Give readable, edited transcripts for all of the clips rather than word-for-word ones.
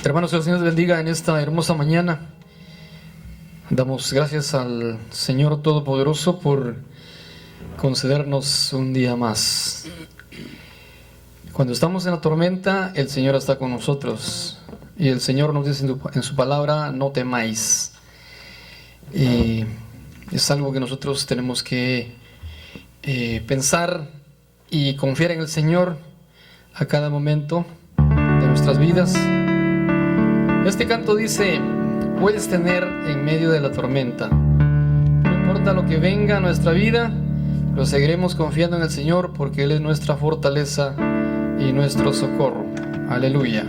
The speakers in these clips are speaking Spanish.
Hermanos, que el Señor les bendiga en esta hermosa mañana. Damos gracias al Señor Todopoderoso por concedernos un día más. Cuando estamos en la tormenta, el Señor está con nosotros. Y el Señor nos dice en su palabra: no temáis. Y es algo que nosotros tenemos que pensar y confiar en el Señor a cada momento de nuestras vidas. Este canto dice: puedes tener en medio de la tormenta. No importa lo que venga a nuestra vida, pero seguiremos confiando en el Señor, porque Él es nuestra fortaleza y nuestro socorro. Aleluya.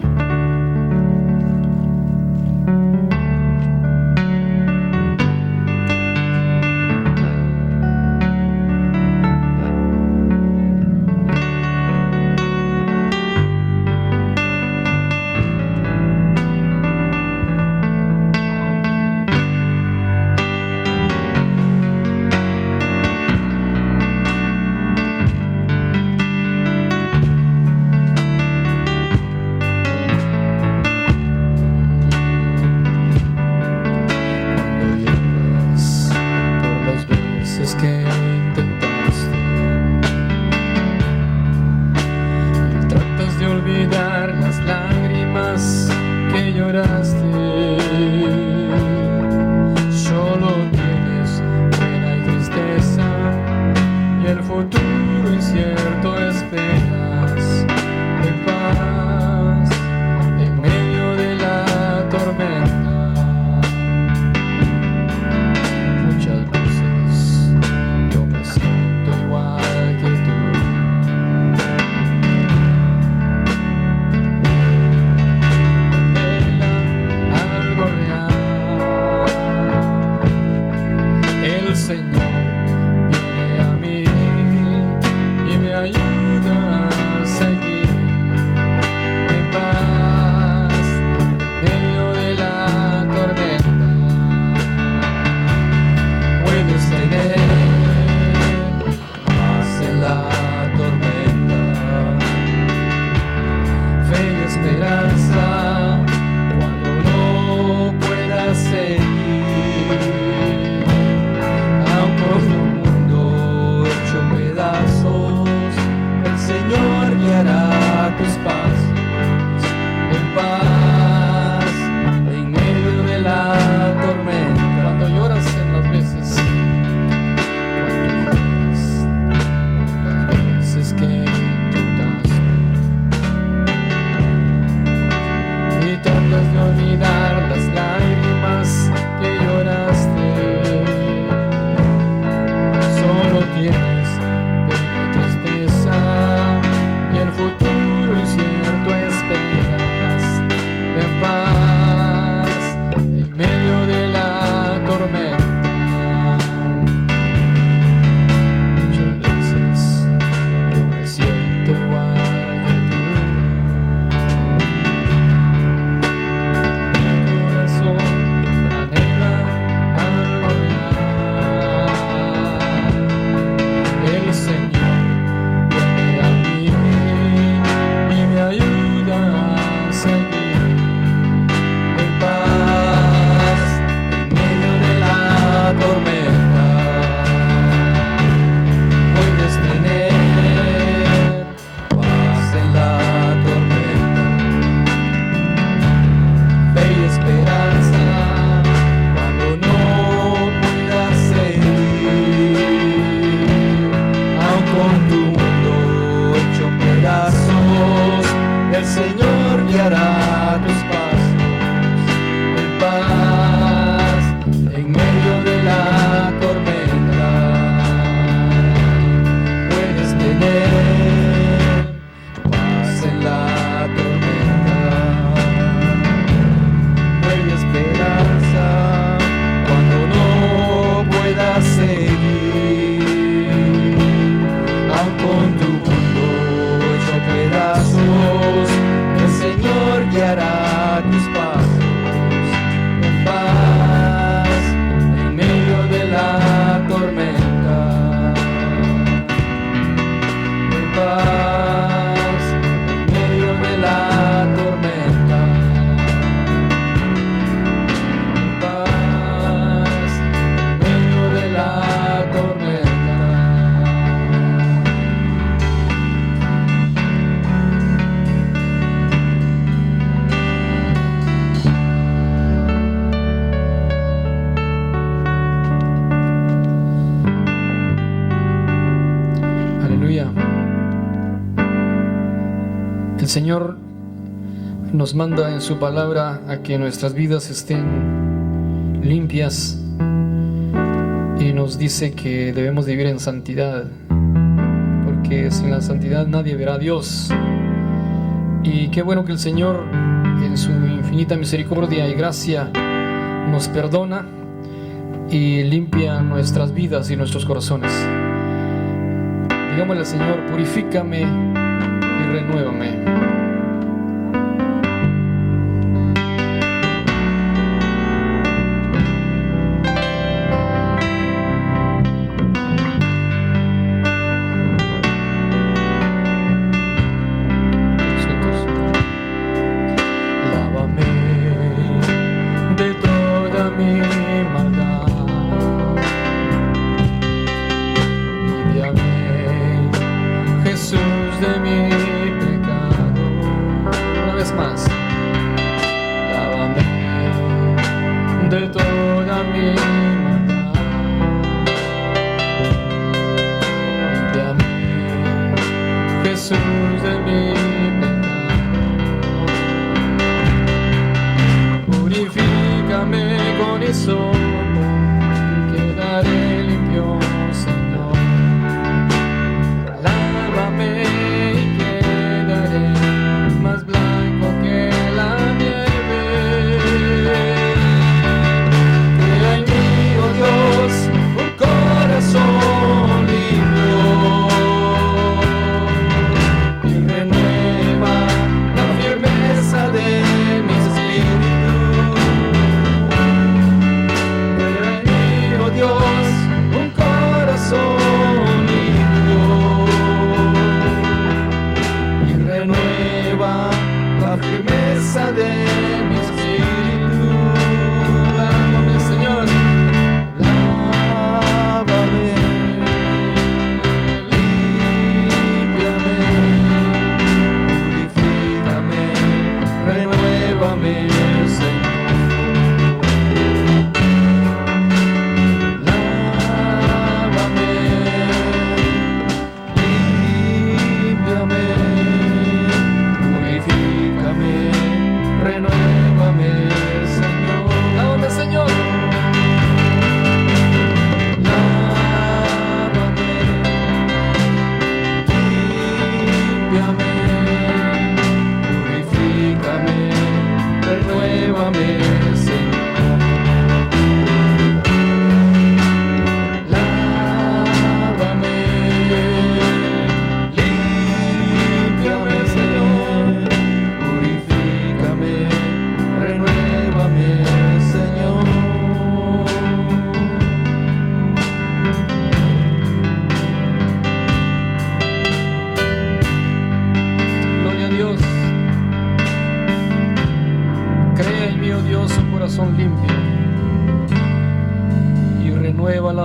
El Señor nos manda en su palabra a que nuestras vidas estén limpias y nos dice que debemos vivir en santidad, porque sin la santidad nadie verá a Dios. Y qué bueno que el Señor, en su infinita misericordia y gracia, nos perdona y limpia nuestras vidas y nuestros corazones. Digámosle al Señor: purifícame y renuévame.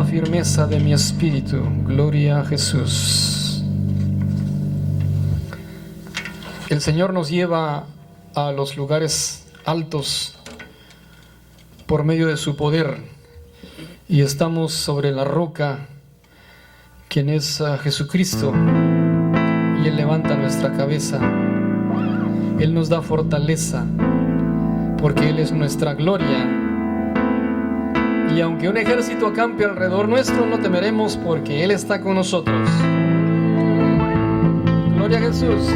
Firmeza de mi espíritu. Gloria a Jesús. El Señor nos lleva a los lugares altos por medio de su poder, y estamos sobre la roca, quien es Jesucristo, y Él levanta nuestra cabeza. Él nos da fortaleza porque Él es nuestra gloria. Y aunque un ejército acampe alrededor nuestro, no temeremos porque Él está con nosotros. Gloria a Jesús.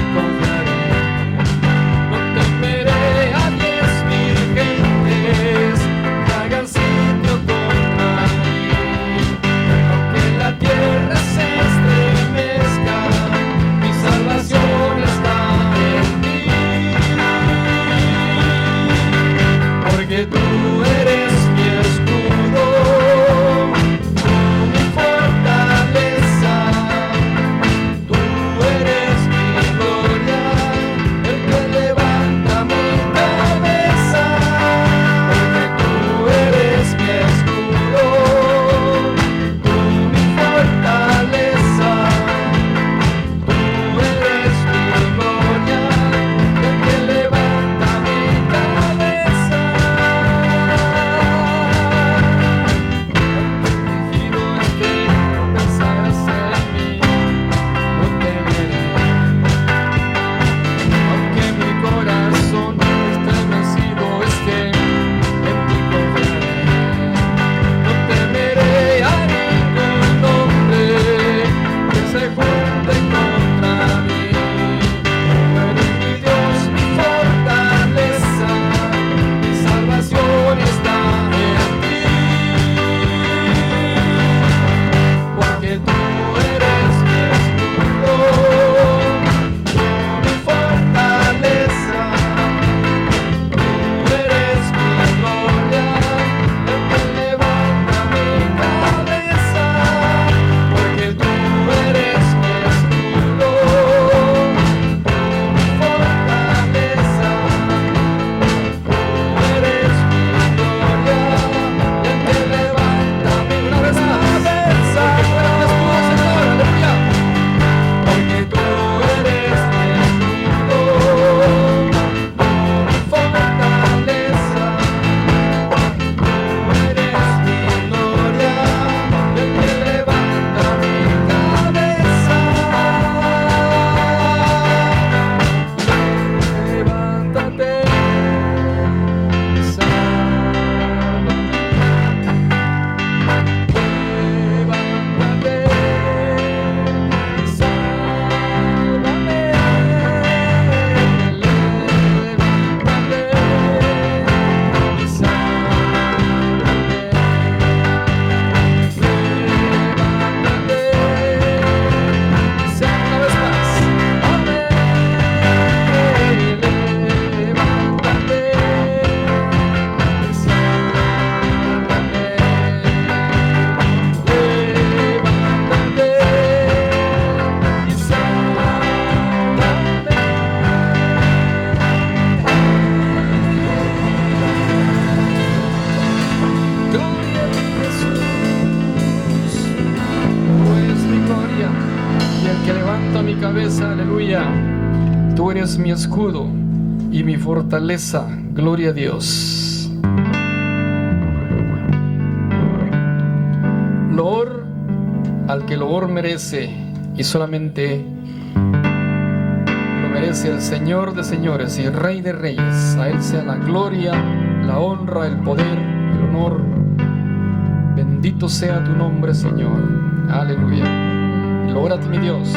Confiaré. mi cabeza, aleluya. Tú eres mi escudo y mi fortaleza, gloria a Dios. Loor al que loor merece, y solamente lo merece el Señor de señores y Rey de reyes. A Él sea la gloria, la honra, el poder, el honor. Bendito sea tu nombre, Señor. Aleluya. Loor a ti, mi Dios.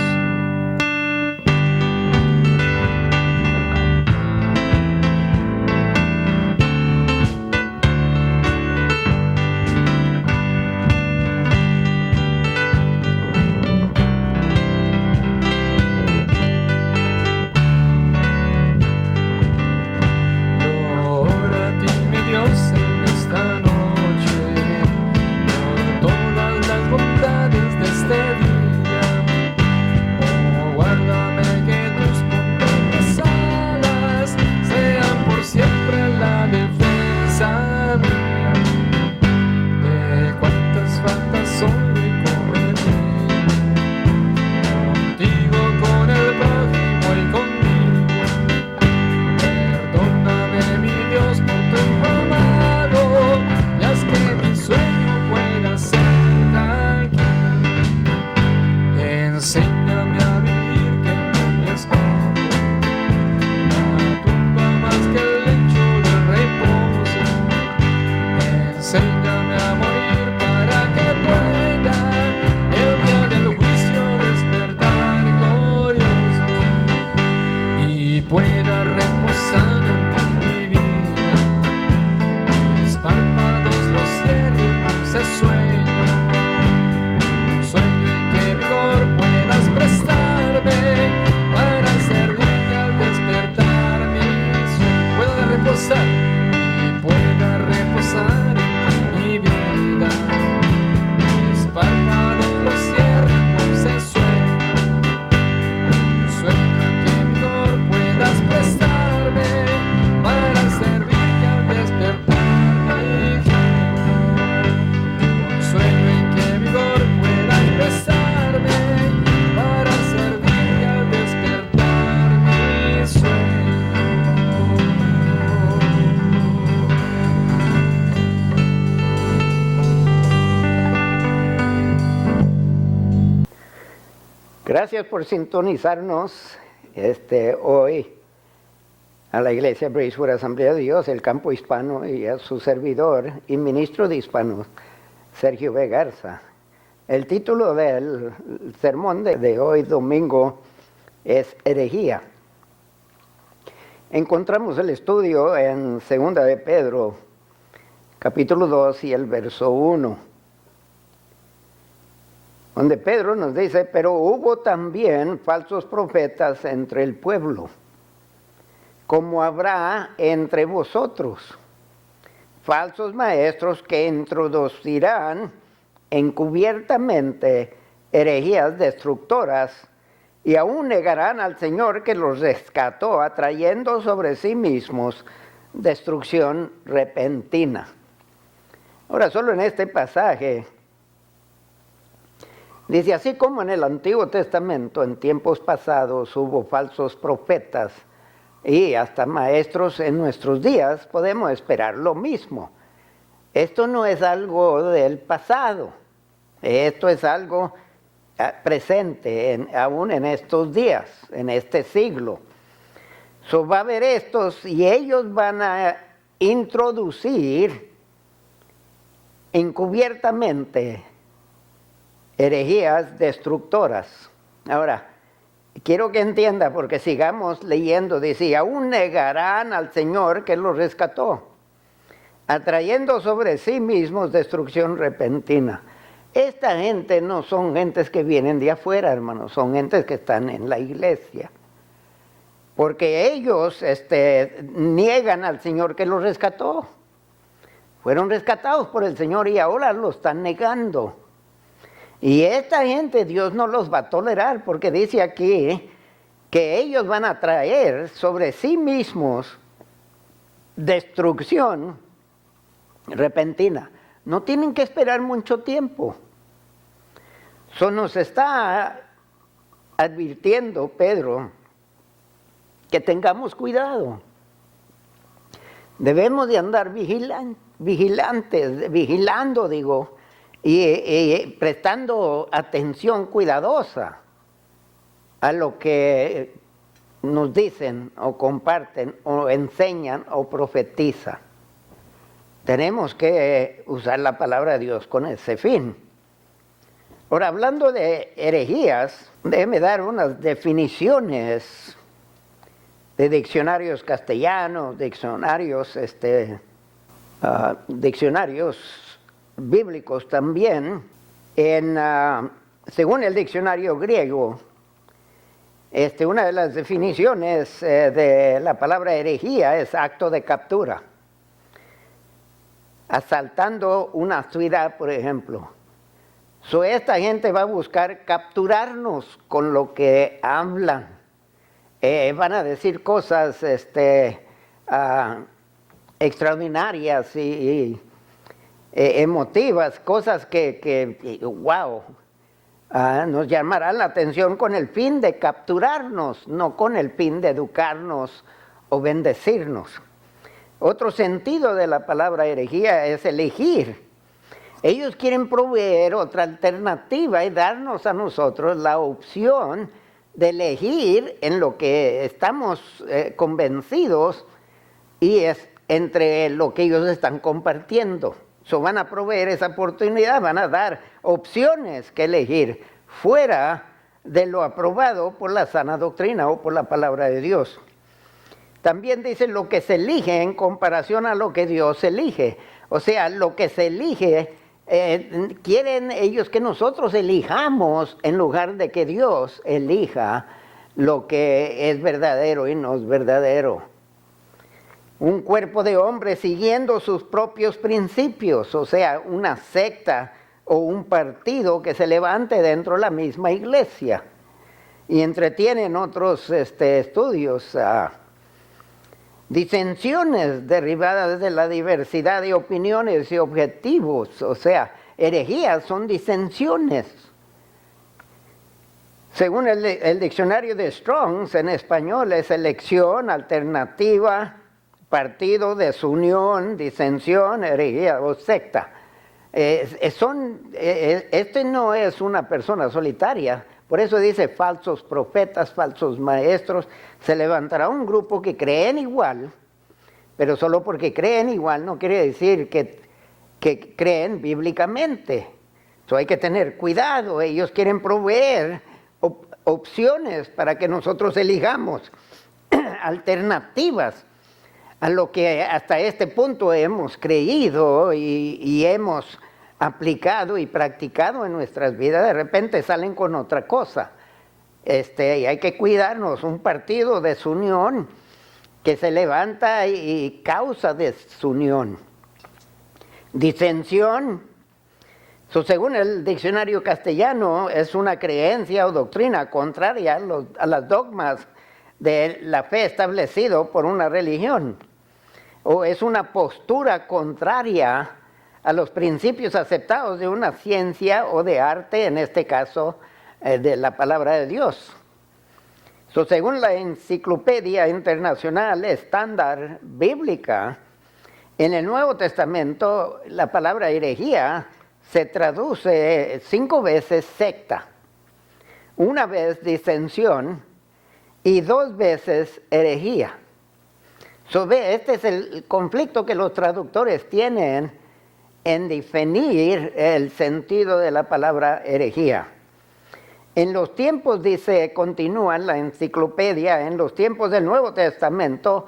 Gracias por sintonizarnos hoy a la Iglesia Bracewood Asamblea de Dios, el campo hispano, y a su servidor y ministro de hispanos, Sergio B. Garza. El título del sermón de hoy domingo es Herejía. Encontramos el estudio en 2 de Pedro, capítulo 2 y el verso 1. Donde Pedro nos dice, pero hubo también falsos profetas entre el pueblo, como habrá entre vosotros, falsos maestros que introducirán encubiertamente herejías destructoras y aún negarán al Señor que los rescató, atrayendo sobre sí mismos destrucción repentina. Ahora, solo en este pasaje dice, así como en el Antiguo Testamento, en tiempos pasados hubo falsos profetas y hasta maestros en nuestros días, podemos esperar lo mismo. Esto no es algo del pasado, esto es algo presente aún en estos días, en este siglo. Va a haber estos y ellos van a introducir encubiertamente herejías destructoras. Ahora, quiero que entienda, porque sigamos leyendo, dice, aún negarán al Señor que los rescató, atrayendo sobre sí mismos destrucción repentina. Esta gente no son gentes que vienen de afuera, hermanos, son gentes que están en la iglesia. Porque ellos niegan al Señor que los rescató. Fueron rescatados por el Señor y ahora lo están negando. Y esta gente Dios no los va a tolerar, porque dice aquí que ellos van a traer sobre sí mismos destrucción repentina. No tienen que esperar mucho tiempo. Nos está advirtiendo Pedro que tengamos cuidado. Debemos de andar vigilando, y prestando atención cuidadosa a lo que nos dicen o comparten o enseñan o profetizan. Tenemos que usar la palabra de Dios con ese fin. Ahora, hablando de herejías, déjeme dar unas definiciones de diccionarios castellanos, diccionarios bíblicos también. Según el diccionario griego, una de las definiciones de la palabra herejía es acto de captura. Asaltando una ciudad, por ejemplo. Esta gente va a buscar capturarnos con lo que hablan. Van a decir cosas extraordinarias y emotivas, cosas que wow, nos llamarán la atención con el fin de capturarnos, no con el fin de educarnos o bendecirnos. Otro sentido de la palabra herejía es elegir. Ellos quieren proveer otra alternativa y darnos a nosotros la opción de elegir en lo que estamos convencidos y es entre lo que ellos están compartiendo. Van a proveer esa oportunidad, van a dar opciones que elegir fuera de lo aprobado por la sana doctrina o por la palabra de Dios. También dice lo que se elige en comparación a lo que Dios elige. O sea, lo que se elige, quieren ellos que nosotros elijamos en lugar de que Dios elija lo que es verdadero y no es verdadero. Un cuerpo de hombres siguiendo sus propios principios, o sea, una secta o un partido que se levante dentro de la misma iglesia y entretienen otros estudios. Disensiones derivadas de la diversidad de opiniones y objetivos, o sea, herejías son disensiones. Según el diccionario de Strong's, en español es elección, alternativa, partido, desunión, disensión, herejía o secta. No es una persona solitaria. Por eso dice falsos profetas, falsos maestros. Se levantará un grupo que creen igual, pero solo porque creen igual no quiere decir que creen bíblicamente. Hay que tener cuidado. Ellos quieren proveer opciones para que nosotros elijamos alternativas a lo que hasta este punto hemos creído y hemos aplicado y practicado en nuestras vidas. De repente salen con otra cosa. Y hay que cuidarnos. Un partido de desunión que se levanta y causa desunión. Disensión, según el diccionario castellano, es una creencia o doctrina contraria a los dogmas de la fe establecido por una religión, o es una postura contraria a los principios aceptados de una ciencia o de arte, en este caso de la palabra de Dios. Según la Enciclopedia Internacional Estándar Bíblica, en el Nuevo Testamento la palabra herejía se traduce 5 veces secta, 1 vez disensión y 2 veces herejía. Este es el conflicto que los traductores tienen en definir el sentido de la palabra herejía. En los tiempos, continúa la enciclopedia, en los tiempos del Nuevo Testamento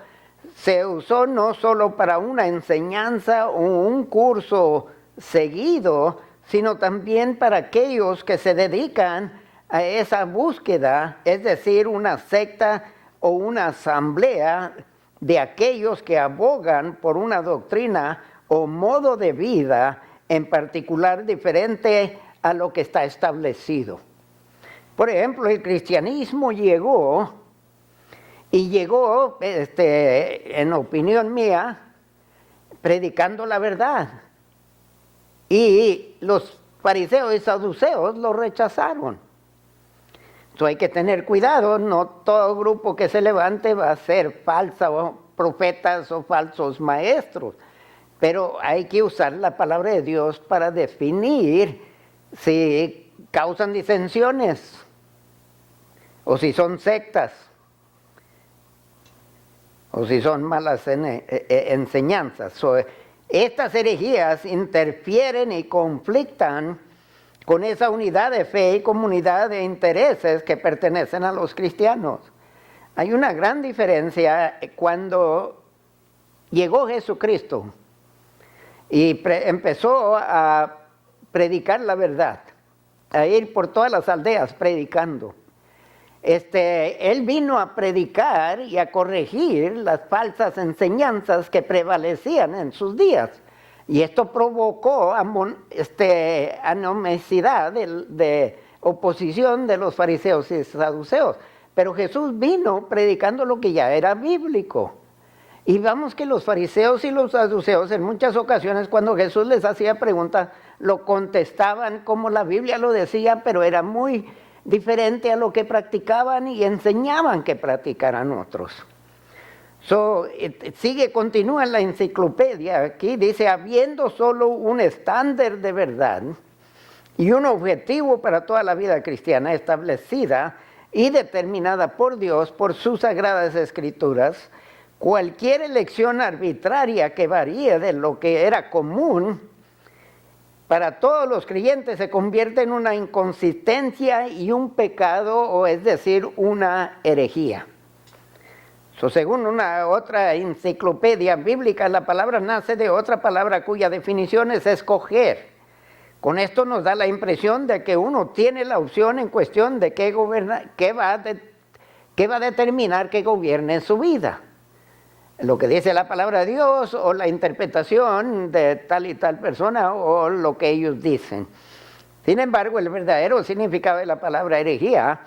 se usó no solo para una enseñanza o un curso seguido, sino también para aquellos que se dedican a esa búsqueda, es decir, una secta o una asamblea de aquellos que abogan por una doctrina o modo de vida en particular diferente a lo que está establecido. Por ejemplo, el cristianismo llegó, en opinión mía, predicando la verdad. Y los fariseos y saduceos lo rechazaron. Hay que tener cuidado, no todo grupo que se levante va a ser falsos profetas o falsos maestros, pero hay que usar la palabra de Dios para definir si causan disensiones o si son sectas o si son malas enseñanzas. Estas herejías interfieren y conflictan con esa unidad de fe y comunidad de intereses que pertenecen a los cristianos. Hay una gran diferencia cuando llegó Jesucristo y empezó a predicar la verdad, a ir por todas las aldeas predicando. Él vino a predicar y a corregir las falsas enseñanzas que prevalecían en sus días. Y esto provocó anomiosidad de oposición de los fariseos y saduceos. Pero Jesús vino predicando lo que ya era bíblico. Y vamos que los fariseos y los saduceos en muchas ocasiones cuando Jesús les hacía preguntas, lo contestaban como la Biblia lo decía, pero era muy diferente a lo que practicaban y enseñaban que practicaran otros. Continúa en la enciclopedia, aquí dice, habiendo solo un estándar de verdad y un objetivo para toda la vida cristiana establecida y determinada por Dios, por sus sagradas escrituras, cualquier elección arbitraria que varíe de lo que era común para todos los creyentes se convierte en una inconsistencia y un pecado, o es decir, una herejía. Según otra enciclopedia bíblica, la palabra nace de otra palabra cuya definición es escoger. Con esto nos da la impresión de que uno tiene la opción en cuestión de qué va a determinar que gobierne en su vida. Lo que dice la palabra de Dios o la interpretación de tal y tal persona o lo que ellos dicen. Sin embargo, el verdadero significado de la palabra herejía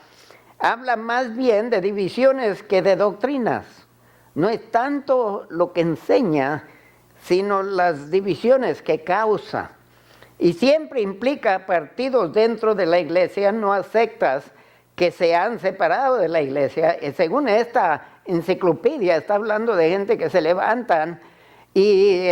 habla más bien de divisiones que de doctrinas. No es tanto lo que enseña, sino las divisiones que causa. Y siempre implica partidos dentro de la iglesia, no a sectas que se han separado de la iglesia. Según esta enciclopedia, está hablando de gente que se levantan y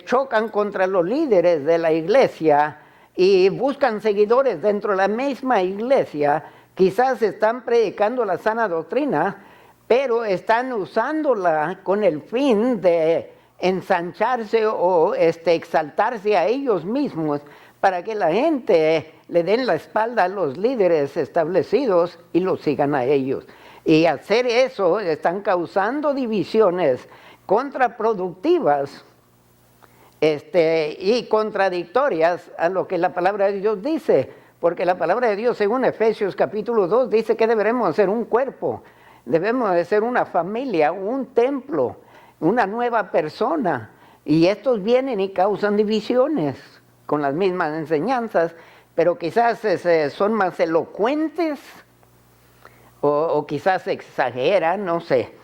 chocan contra los líderes de la iglesia y buscan seguidores dentro de la misma iglesia. Quizás están predicando la sana doctrina, pero están usándola con el fin de ensancharse o exaltarse a ellos mismos para que la gente le den la espalda a los líderes establecidos y los sigan a ellos. Y hacer eso están causando divisiones contraproductivas y contradictorias a lo que la palabra de Dios dice. Porque la palabra de Dios, según Efesios capítulo 2, dice que deberemos ser un cuerpo, debemos de ser una familia, un templo, una nueva persona. Y estos vienen y causan divisiones con las mismas enseñanzas, pero quizás son más elocuentes o quizás exageran, no sé.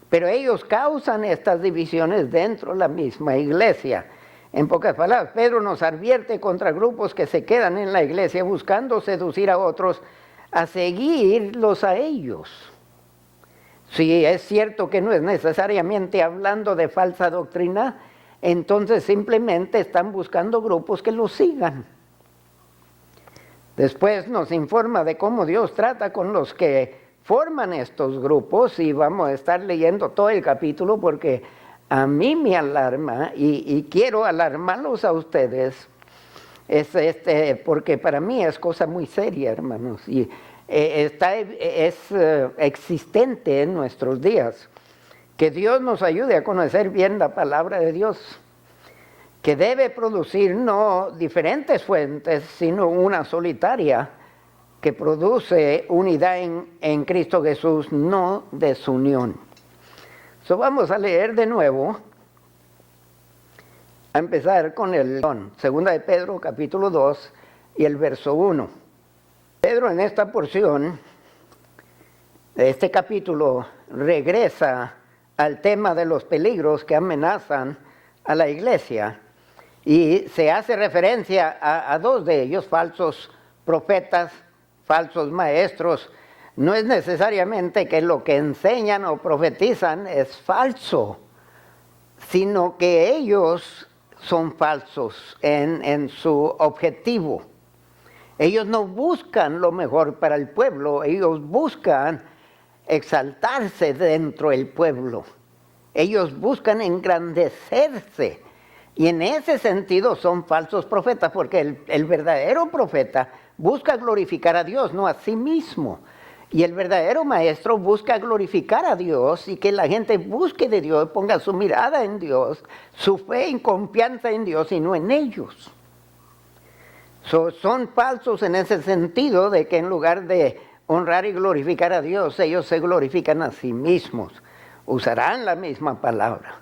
Pero ellos causan estas divisiones dentro de la misma iglesia. En pocas palabras, Pedro nos advierte contra grupos que se quedan en la iglesia buscando seducir a otros a seguirlos a ellos. Si es cierto que no es necesariamente hablando de falsa doctrina, entonces simplemente están buscando grupos que los sigan. Después nos informa de cómo Dios trata con los que forman estos grupos y vamos a estar leyendo todo el capítulo porque a mí me alarma y quiero alarmarlos a ustedes, porque para mí es cosa muy seria, hermanos, y es existente en nuestros días. Que Dios nos ayude a conocer bien la palabra de Dios, que debe producir no diferentes fuentes, sino una solitaria, que produce unidad en Cristo Jesús, no desunión. Vamos a leer de nuevo, a empezar con segunda de Pedro, capítulo 2, y el verso 1. Pedro en esta porción de este capítulo regresa al tema de los peligros que amenazan a la iglesia y se hace referencia a dos de ellos, falsos profetas, falsos maestros, no es necesariamente que lo que enseñan o profetizan es falso, sino que ellos son falsos en su objetivo. Ellos no buscan lo mejor para el pueblo, ellos buscan exaltarse dentro del pueblo. Ellos buscan engrandecerse. Y en ese sentido son falsos profetas, porque el verdadero profeta busca glorificar a Dios, no a sí mismo. Y el verdadero maestro busca glorificar a Dios y que la gente busque de Dios, ponga su mirada en Dios, su fe y confianza en Dios y no en ellos. Son falsos en ese sentido de que en lugar de honrar y glorificar a Dios, ellos se glorifican a sí mismos. Usarán la misma palabra,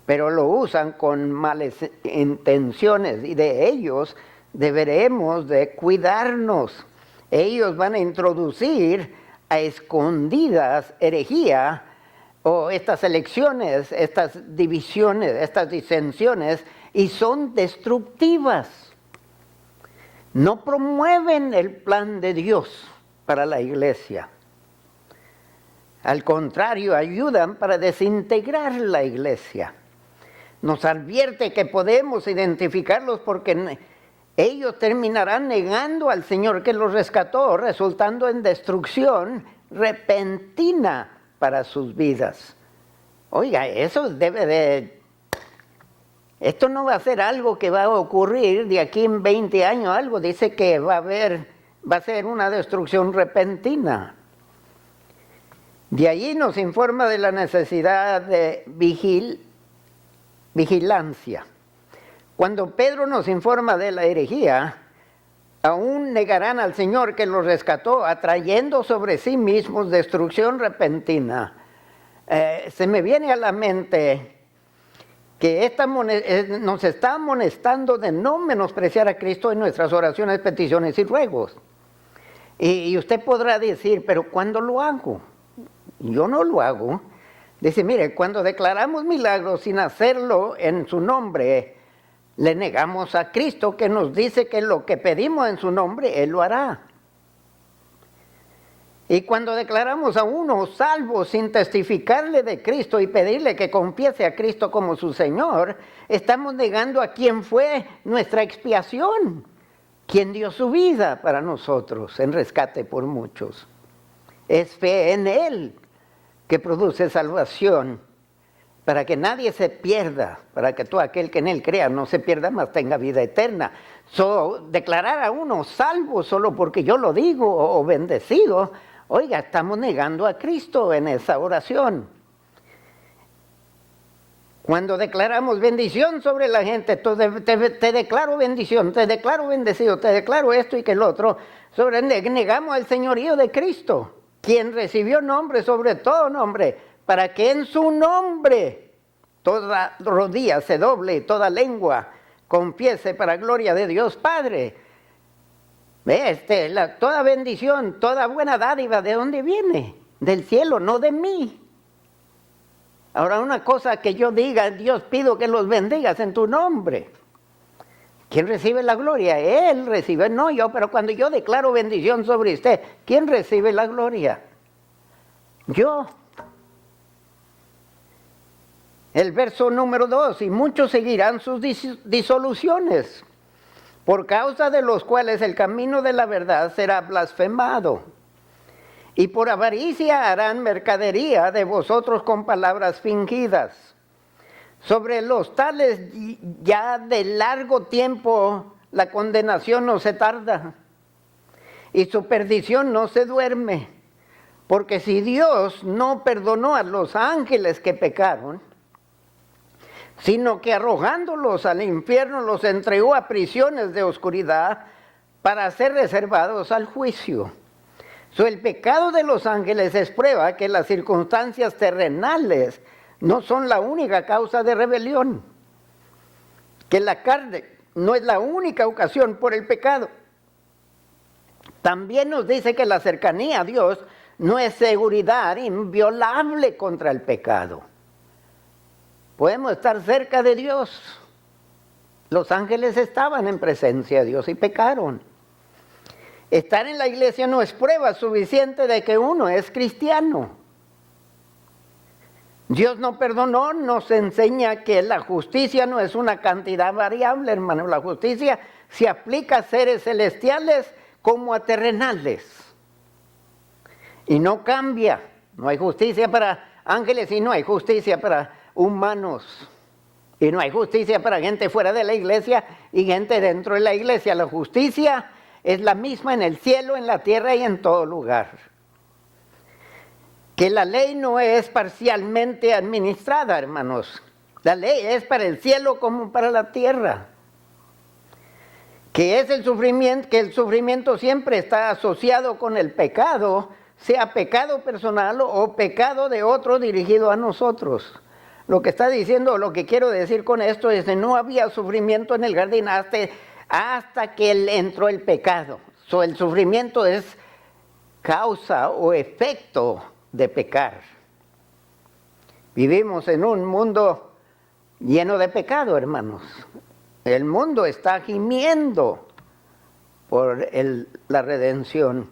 pero lo usan con malas intenciones y de ellos deberemos de cuidarnos. Ellos van a introducir a escondidas herejía o estas elecciones, estas divisiones, estas disensiones, y son destructivas. No promueven el plan de Dios para la iglesia. Al contrario, ayudan para desintegrar la iglesia. Nos advierte que podemos identificarlos porque ellos terminarán negando al Señor que los rescató, resultando en destrucción repentina para sus vidas. Oiga, eso debe de... Esto no va a ser algo que va a ocurrir de aquí en 20 años, algo dice que va a ser una destrucción repentina. De allí nos informa de la necesidad de vigilancia. Cuando Pedro nos informa de la herejía, aún negarán al Señor que los rescató, atrayendo sobre sí mismos destrucción repentina. Se me viene a la mente que nos está amonestando de no menospreciar a Cristo en nuestras oraciones, peticiones y ruegos. Y usted podrá decir, pero ¿cuándo lo hago? Yo no lo hago. Dice, mire, cuando declaramos milagros sin hacerlo en su nombre, le negamos a Cristo que nos dice que lo que pedimos en su nombre, Él lo hará. Y cuando declaramos a uno salvo sin testificarle de Cristo y pedirle que confiese a Cristo como su Señor, estamos negando a quien fue nuestra expiación, quien dio su vida para nosotros en rescate por muchos. Es fe en Él que produce salvación, para que nadie se pierda, para que todo aquel que en Él crea no se pierda, mas tenga vida eterna. Declarar a uno salvo solo porque yo lo digo o bendecido, oiga, estamos negando a Cristo en esa oración. Cuando declaramos bendición sobre la gente, te declaro bendición, te declaro bendecido, te declaro esto y que el otro, negamos el señorío de Cristo, quien recibió nombre sobre todo nombre, para que en su nombre toda rodilla se doble y toda lengua confiese para gloria de Dios Padre. Toda bendición, toda buena dádiva, ¿de dónde viene? Del cielo, no de mí. Ahora, una cosa que yo diga, Dios, pido que los bendigas en tu nombre. ¿Quién recibe la gloria? Él recibe, no yo, pero cuando yo declaro bendición sobre usted, ¿quién recibe la gloria? Yo. El verso número 2, y muchos seguirán sus disoluciones, por causa de los cuales el camino de la verdad será blasfemado. Y por avaricia harán mercadería de vosotros con palabras fingidas. Sobre los tales ya de largo tiempo la condenación no se tarda, y su perdición no se duerme. Porque si Dios no perdonó a los ángeles que pecaron, sino que arrojándolos al infierno los entregó a prisiones de oscuridad para ser reservados al juicio. El pecado de los ángeles es prueba que las circunstancias terrenales no son la única causa de rebelión, que la carne no es la única ocasión por el pecado. También nos dice que la cercanía a Dios no es seguridad inviolable contra el pecado. Podemos estar cerca de Dios. Los ángeles estaban en presencia de Dios y pecaron. Estar en la iglesia no es prueba suficiente de que uno es cristiano. Dios no perdonó, nos enseña que la justicia no es una cantidad variable, hermano. La justicia se aplica a seres celestiales como a terrenales. Y no cambia. No hay justicia para ángeles y no hay justicia para humanos. Y no hay justicia para gente fuera de la iglesia y gente dentro de la iglesia. La justicia es la misma en el cielo, en la tierra y en todo lugar. Que la ley no es parcialmente administrada, hermanos. La ley es para el cielo como para la tierra. Que el sufrimiento siempre está asociado con el pecado, sea pecado personal o pecado de otro dirigido a nosotros. Lo que está diciendo, lo que quiero decir con esto es que no había sufrimiento en el jardín hasta que entró el pecado. El sufrimiento es causa o efecto de pecar. Vivimos en un mundo lleno de pecado, hermanos. El mundo está gimiendo por la redención.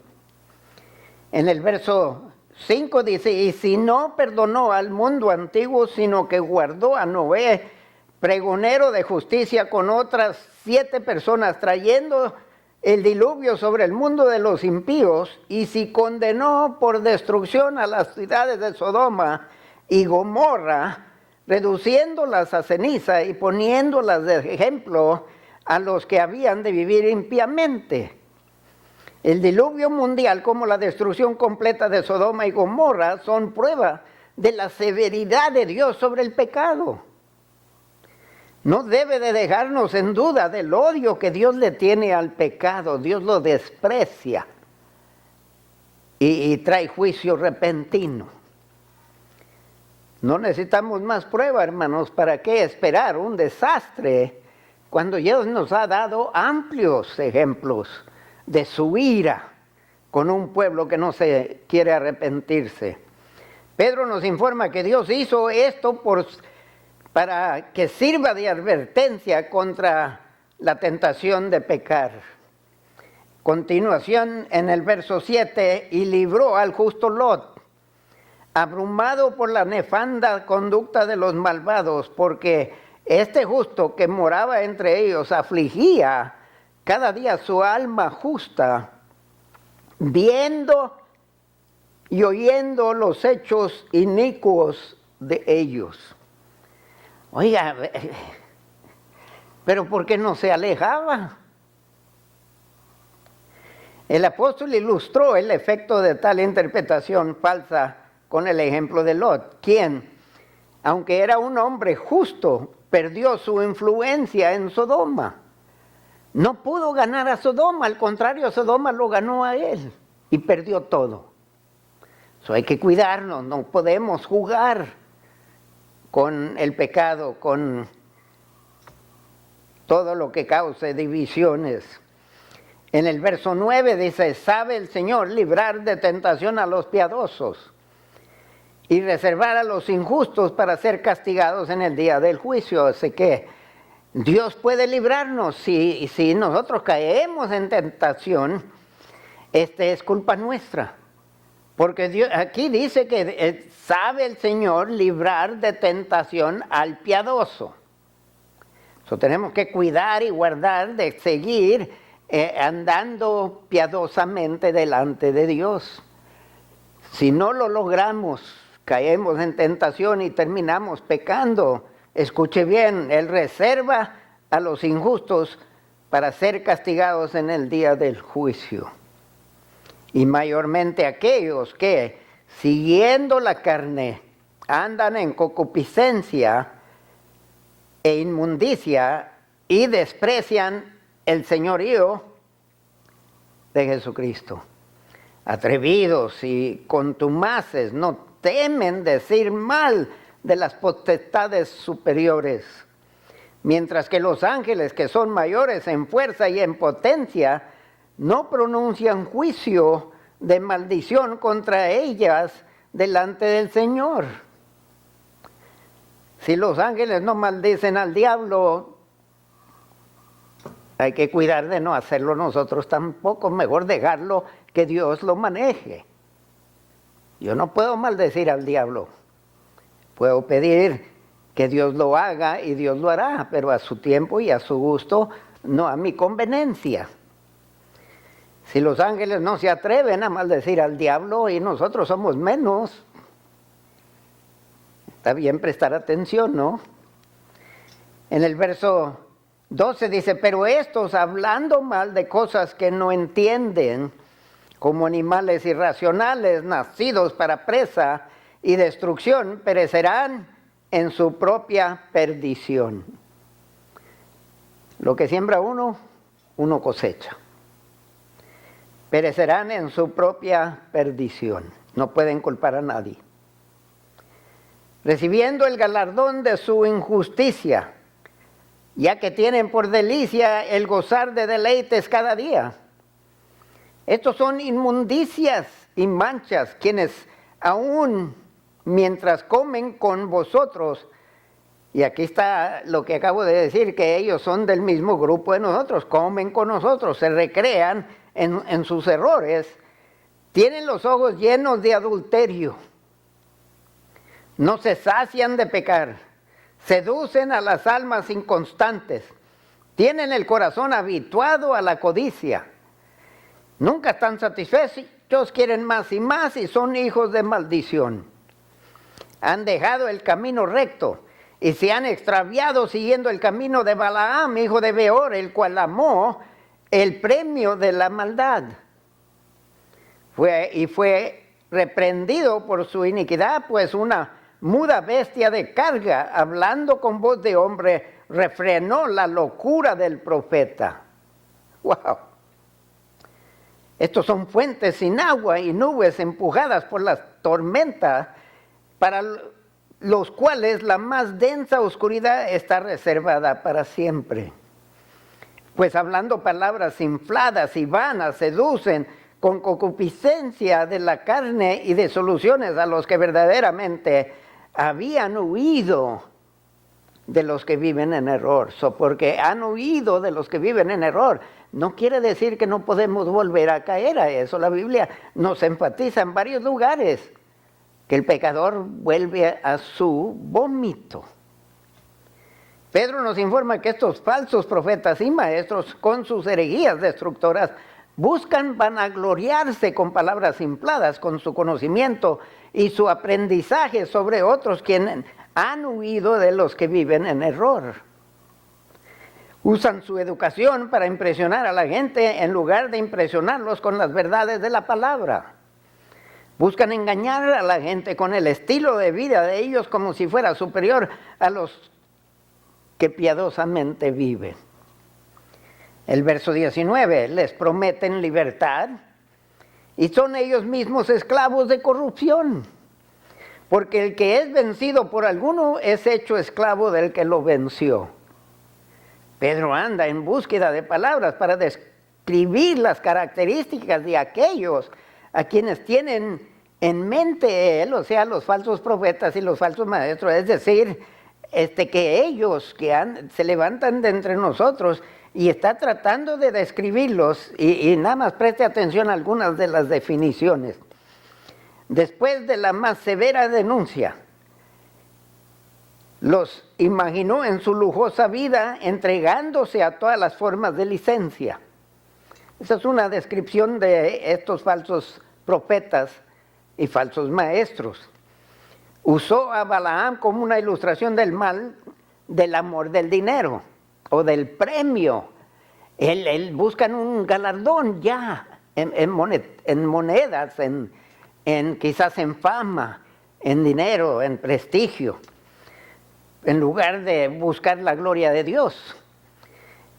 En el verso 5 dice, y si no perdonó al mundo antiguo, sino que guardó a Noé, pregonero de justicia, con otras 7 personas, trayendo el diluvio sobre el mundo de los impíos, y si condenó por destrucción a las ciudades de Sodoma y Gomorra, reduciéndolas a ceniza y poniéndolas de ejemplo a los que habían de vivir impíamente. El diluvio mundial, como la destrucción completa de Sodoma y Gomorra, son prueba de la severidad de Dios sobre el pecado. No debe de dejarnos en duda del odio que Dios le tiene al pecado. Dios lo desprecia y trae juicio repentino. No necesitamos más prueba, hermanos. ¿Para qué esperar un desastre cuando Dios nos ha dado amplios ejemplos de su ira con un pueblo que no se quiere arrepentirse? Pedro nos informa que Dios hizo esto para que sirva de advertencia contra la tentación de pecar. Continuación en el verso 7, y libró al justo Lot, abrumado por la nefanda conducta de los malvados, porque este justo que moraba entre ellos afligía cada día su alma justa, viendo y oyendo los hechos inicuos de ellos. Oiga, pero ¿por qué no se alejaba? El apóstol ilustró el efecto de tal interpretación falsa con el ejemplo de Lot, quien, aunque era un hombre justo, perdió su influencia en Sodoma. No pudo ganar a Sodoma, al contrario, Sodoma lo ganó a él y perdió todo. Eso hay que cuidarnos, no podemos jugar con el pecado, con todo lo que cause divisiones. En el verso 9 dice, sabe el Señor librar de tentación a los piadosos y reservar a los injustos para ser castigados en el día del juicio. Así que Dios puede librarnos. Si nosotros caemos en tentación, es culpa nuestra. Porque Dios, aquí dice que sabe el Señor librar de tentación al piadoso. Tenemos que cuidar y guardar de seguir andando piadosamente delante de Dios. Si no lo logramos, caemos en tentación y terminamos pecando. Escuche bien, Él reserva a los injustos para ser castigados en el día del juicio. Y mayormente aquellos que, siguiendo la carne, andan en concupiscencia e inmundicia y desprecian el señorío de Jesucristo. Atrevidos y contumaces, no temen decir mal de las potestades superiores, mientras que los ángeles, que son mayores en fuerza y en potencia, no pronuncian juicio de maldición contra ellas delante del Señor. Si los ángeles no maldicen al diablo, hay que cuidar de no hacerlo nosotros tampoco, mejor dejarlo que Dios lo maneje. Yo no puedo maldecir al diablo, puedo pedir que Dios lo haga y Dios lo hará, pero a su tiempo y a su gusto, no a mi conveniencia. Si los ángeles no se atreven a maldecir al diablo y nosotros somos menos, está bien prestar atención, ¿no? En el verso 12 dice, pero estos hablando mal de cosas que no entienden, como animales irracionales nacidos para presa y destrucción, perecerán en su propia perdición. Lo que siembra uno, uno cosecha. Perecerán en su propia perdición. No pueden culpar a nadie. Recibiendo el galardón de su injusticia, ya que tienen por delicia el gozar de deleites cada día. Estos son inmundicias y manchas, quienes aún mientras comen con vosotros, y aquí está lo que acabo de decir, que ellos son del mismo grupo de nosotros, comen con nosotros, se recrean en sus errores, tienen los ojos llenos de adulterio, no se sacian de pecar, seducen a las almas inconstantes, tienen el corazón habituado a la codicia, nunca están satisfechos, quieren más y son hijos de maldición. Han dejado el camino recto y se han extraviado siguiendo el camino de Balaam, hijo de Beor, el cual amó el premio de la maldad. Fue reprendido por su iniquidad, pues una muda bestia de carga, hablando con voz de hombre, refrenó la locura del profeta. ¡Wow! Estos son fuentes sin agua y nubes empujadas por las tormentas, para los cuales la más densa oscuridad está reservada para siempre. Pues hablando palabras infladas y vanas, seducen con concupiscencia de la carne y de soluciones a los que verdaderamente habían huido de los que viven en error. Porque han huido de los que viven en error, no quiere decir que no podemos volver a caer a eso. La Biblia nos enfatiza en varios lugares que el pecador vuelve a su vómito. Pedro nos informa que estos falsos profetas y maestros, con sus herejías destructoras, buscan vanagloriarse con palabras infladas, con su conocimiento y su aprendizaje sobre otros quienes han huido de los que viven en error. Usan su educación para impresionar a la gente en lugar de impresionarlos con las verdades de la palabra. Buscan engañar a la gente con el estilo de vida de ellos como si fuera superior a los que piadosamente viven. El verso 19, les prometen libertad y son ellos mismos esclavos de corrupción, porque el que es vencido por alguno es hecho esclavo del que lo venció. Pedro anda en búsqueda de palabras para describir las características de aquellos a quienes tienen en mente él, o sea, los falsos profetas y los falsos maestros, es decir, que ellos se levantan de entre nosotros, y está tratando de describirlos, y nada más preste atención a algunas de las definiciones. Después de la más severa denuncia, los imaginó en su lujosa vida entregándose a todas las formas de licencia. Esa es una descripción de estos falsos profetas y falsos maestros. Usó a Balaam como una ilustración del mal, del amor del dinero o del premio. Él buscan un galardón ya en monedas, quizás en fama, en dinero, en prestigio, en lugar de buscar la gloria de Dios.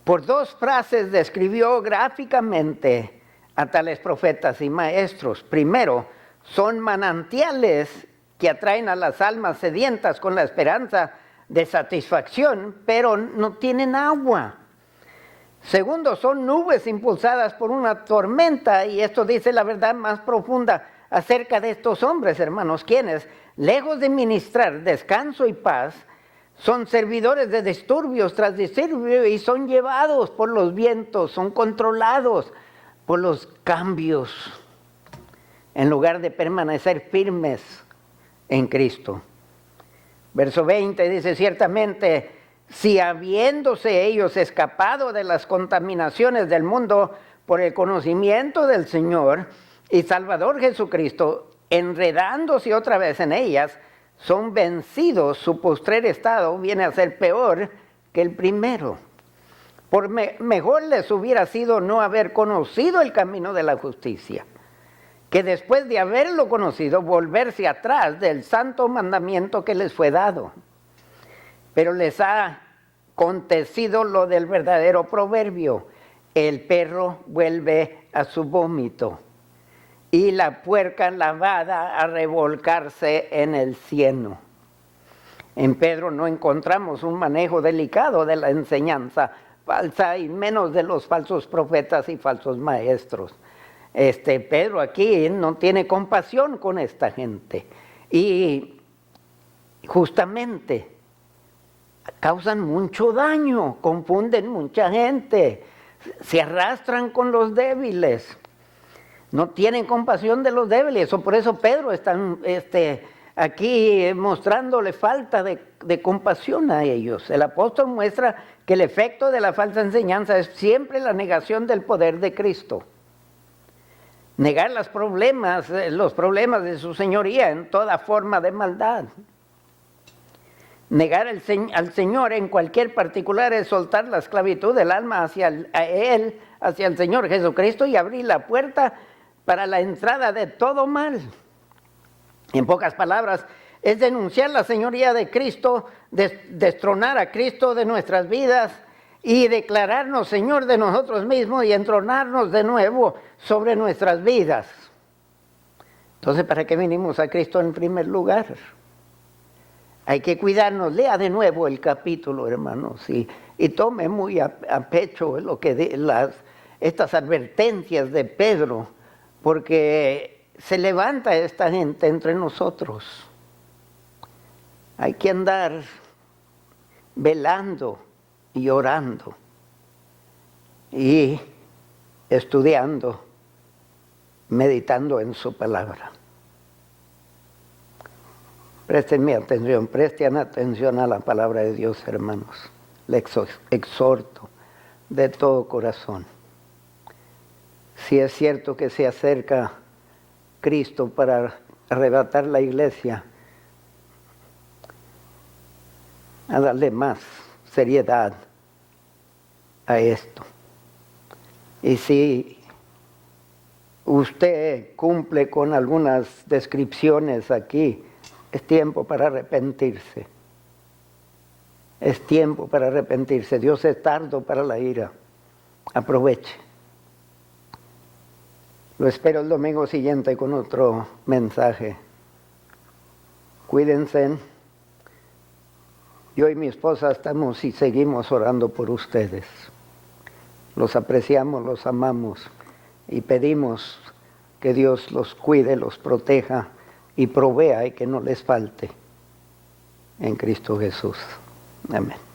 Por dos frases describió gráficamente a tales profetas y maestros. Primero, son manantiales que atraen a las almas sedientas con la esperanza de satisfacción, pero no tienen agua. Segundo, son nubes impulsadas por una tormenta, y esto dice la verdad más profunda acerca de estos hombres, hermanos, quienes, lejos de ministrar descanso y paz, son servidores de disturbios tras disturbios y son llevados por los vientos, son controlados por los cambios, en lugar de permanecer firmes en Cristo. Verso 20 dice, ciertamente, si habiéndose ellos escapado de las contaminaciones del mundo por el conocimiento del Señor y Salvador Jesucristo, enredándose otra vez en ellas, son vencidos, su postrer estado viene a ser peor que el primero. Mejor les hubiera sido no haber conocido el camino de la justicia, que después de haberlo conocido, volverse atrás del santo mandamiento que les fue dado. Pero les ha acontecido lo del verdadero proverbio: el perro vuelve a su vómito y la puerca lavada a revolcarse en el cieno. En Pedro no encontramos un manejo delicado de la enseñanza falsa y menos de los falsos profetas y falsos maestros. Pedro aquí no tiene compasión con esta gente y justamente causan mucho daño, confunden mucha gente, se arrastran con los débiles, no tienen compasión de los débiles. Por eso Pedro está aquí mostrándole falta de compasión a ellos. El apóstol muestra que el efecto de la falsa enseñanza es siempre la negación del poder de Cristo. Negar los problemas de su señoría en toda forma de maldad. Negar al Señor en cualquier particular es soltar la esclavitud del alma hacia el Señor Jesucristo y abrir la puerta para la entrada de todo mal. En pocas palabras, es denunciar la señoría de Cristo, destronar a Cristo de nuestras vidas y declararnos Señor de nosotros mismos y entronarnos de nuevo sobre nuestras vidas. Entonces, ¿para qué vinimos a Cristo en primer lugar? Hay que cuidarnos. Lea de nuevo el capítulo, hermanos, y tome muy a pecho estas advertencias de Pedro, porque se levanta esta gente entre nosotros. Hay que andar velando y orando y estudiando, meditando en su palabra. Presten atención a la palabra de Dios, hermanos. Les exhorto de todo corazón. Si es cierto que se acerca Cristo para arrebatar la iglesia, a darle más seriedad a esto. Y si usted cumple con algunas descripciones aquí, es tiempo para arrepentirse. Es tiempo para arrepentirse. Dios es tardo para la ira. Aproveche. Lo espero el domingo siguiente con otro mensaje. Cuídense. Yo y mi esposa estamos y seguimos orando por ustedes. Los apreciamos, los amamos y pedimos que Dios los cuide, los proteja y provea y que no les falte en Cristo Jesús. Amén.